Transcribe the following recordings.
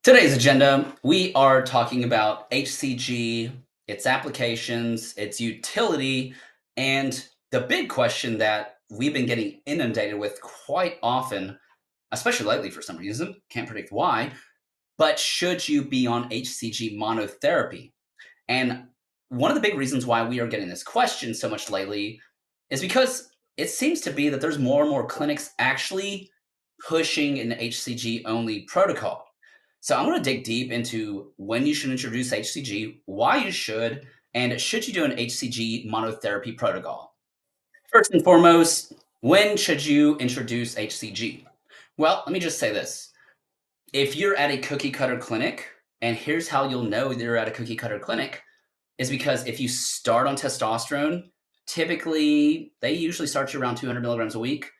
Today's agenda, we are talking about HCG, its applications, its utility, and the big question that we've been getting inundated with quite often, especially lately for some reason, can't predict why, but should you be on HCG monotherapy? And one of the big reasons why we are getting this question so much lately is because it seems to be that there's more and more clinics actually pushing an HCG only protocol. So I'm going to dig deep into when you should introduce HCG, why you should, and should you do an HCG monotherapy protocol. First and foremost, when should you introduce HCG? Well, let me just say this. If you're at a cookie cutter clinic, and here's how you'll know you're at a cookie cutter clinic, is because if you start on testosterone, typically they usually start you around 200 milligrams a week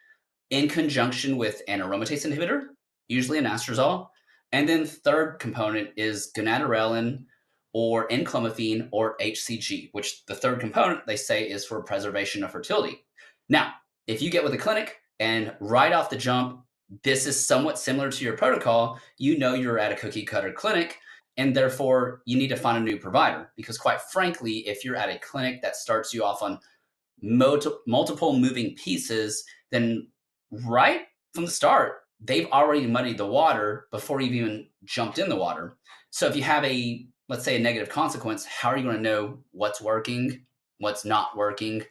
in conjunction with an aromatase inhibitor, usually an anastrozole. And then third component is gonadorelin or enclomiphene or HCG, which the third component they say is for preservation of fertility. Now, if you get with a clinic and right off the jump, this is somewhat similar to your protocol, you know you're at a cookie cutter clinic and therefore you need to find a new provider because quite frankly, if you're at a clinic that starts you off on multiple moving pieces, then right from the start, they've already muddied the water before you've even jumped in the water. So if you have a, let's say, a negative consequence, how are you going to know what's working, what's not working?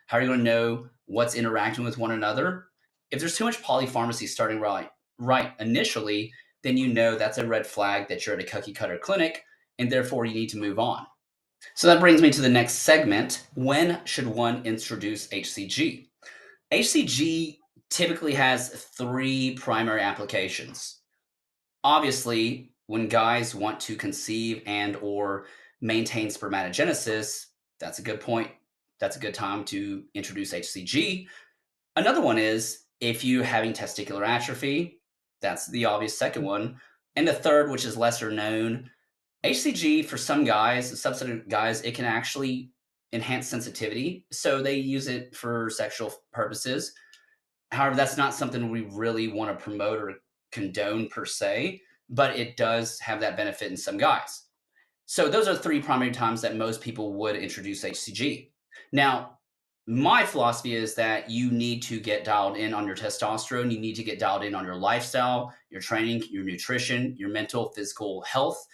How are you going to know what's interacting with one another? If there's too much polypharmacy starting right initially, then you know that's a red flag that you're at a cookie cutter clinic, and therefore you need to move on. So that brings me to the next segment. When should one introduce HCG? HCG typically has three primary applications. Obviously, when guys want to conceive and or maintain spermatogenesis, that's a good point. That's a good time to introduce HCG. Another one is if you're having testicular atrophy, that's the obvious second one. And the third, which is lesser known, HCG for some guys, a subset of guys, it can actually enhance sensitivity. So they use it for sexual purposes. However, that's not something we really want to promote or condone per se, but it does have that benefit in some guys. So those are three primary times that most people would introduce HCG. Now, my philosophy is that you need to get dialed in on your testosterone. You need to get dialed in on your lifestyle, your training, your nutrition, your mental, physical health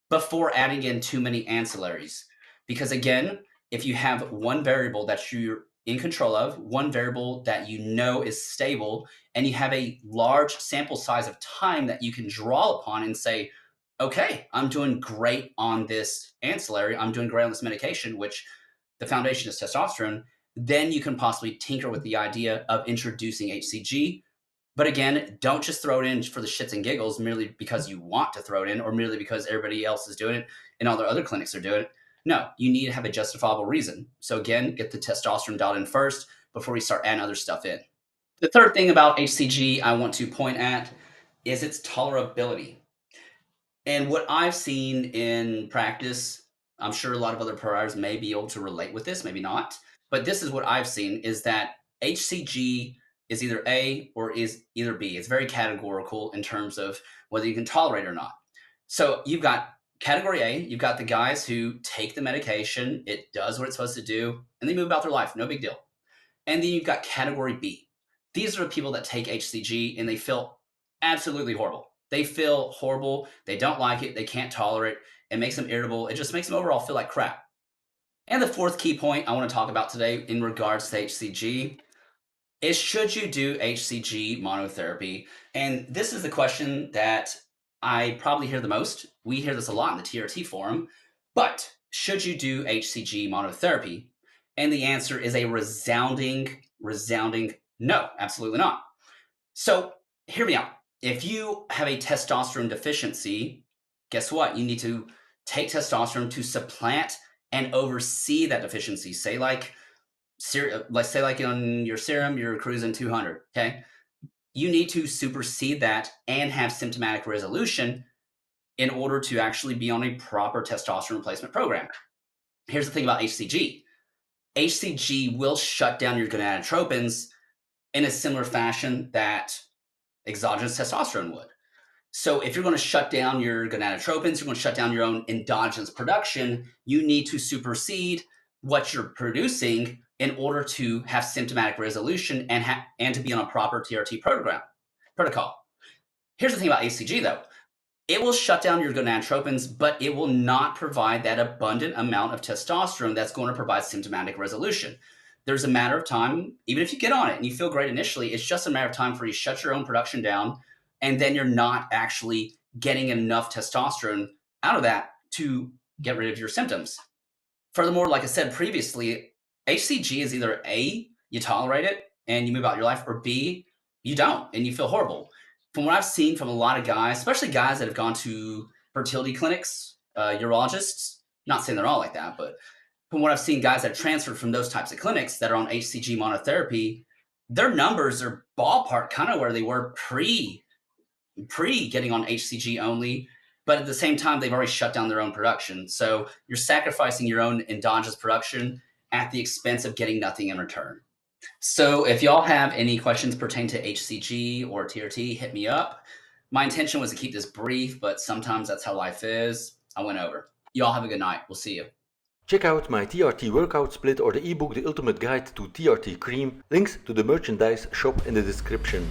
before adding in too many ancillaries. Because again, if you have one variable that you're in control of, one variable that you know is stable, and you have a large sample size of time that you can draw upon and say, okay, I'm doing great on this ancillary, I'm doing great on this medication, which the foundation is testosterone, then you can possibly tinker with the idea of introducing HCG. But again, don't just throw it in for the shits and giggles merely because you want to throw it in or merely because everybody else is doing it and all the other clinics are doing it. No, you need to have a justifiable reason. So again, get the testosterone dialed in first before we start adding other stuff in. The third thing about HCG I want to point at is its tolerability. And what I've seen in practice, I'm sure a lot of other providers may be able to relate with this, maybe not. But this is what I've seen is that HCG is either A or is either B. It's very categorical in terms of whether you can tolerate it or not. So you've got category A, you've got the guys who take the medication, it does what it's supposed to do, and they move about their life, no big deal. And then you've got category B. These are the people that take HCG and they feel absolutely horrible. They feel horrible. They don't like it. They can't tolerate it. It makes them irritable. It just makes them overall feel like crap. And the fourth key point I want to talk about today in regards to HCG is should you do HCG monotherapy? And this is the question that I probably hear the most. We hear this a lot in the TRT forum, but should you do HCG monotherapy? And the answer is a resounding no, absolutely not. So hear me out. If you have a testosterone deficiency, guess what? You need to take testosterone to supplant and oversee that deficiency. Let's say like on your serum, you're cruising 200. Okay, you need to supersede that and have symptomatic resolution in order to actually be on a proper testosterone replacement program. Here's the thing about HCG. HCG will shut down your gonadotropins in a similar fashion that exogenous testosterone would. So if you're going to shut down your gonadotropins, you're going to shut down your own endogenous production, you need to supersede what you're producing in order to have symptomatic resolution and to be on a proper TRT protocol. Here's the thing about HCG though. It will shut down your gonadotropins, but it will not provide that abundant amount of testosterone that's going to provide symptomatic resolution. There's a matter of time, even if you get on it and you feel great initially, it's just a matter of time for you to shut your own production down, and then you're not actually getting enough testosterone out of that to get rid of your symptoms. Furthermore, like I said previously, HCG is either A, you tolerate it and you move out your life, or B, you don't and you feel horrible. From what I've seen from a lot of guys, especially guys that have gone to fertility clinics, urologists, not saying they're all like that, but from what I've seen, guys that have transferred from those types of clinics that are on HCG monotherapy, their numbers are ballpark kind of where they were pre getting on HCG only, but at the same time, they've already shut down their own production. So you're sacrificing your own endogenous production at the expense of getting nothing in return. So if y'all have any questions pertaining to HCG or TRT, hit me up. My intention was to keep this brief, but sometimes that's how life is. I went over. Y'all have a good night. We'll see you. Check out my TRT workout split or the ebook The Ultimate Guide to TRT Cream. Links to the merchandise shop in the description.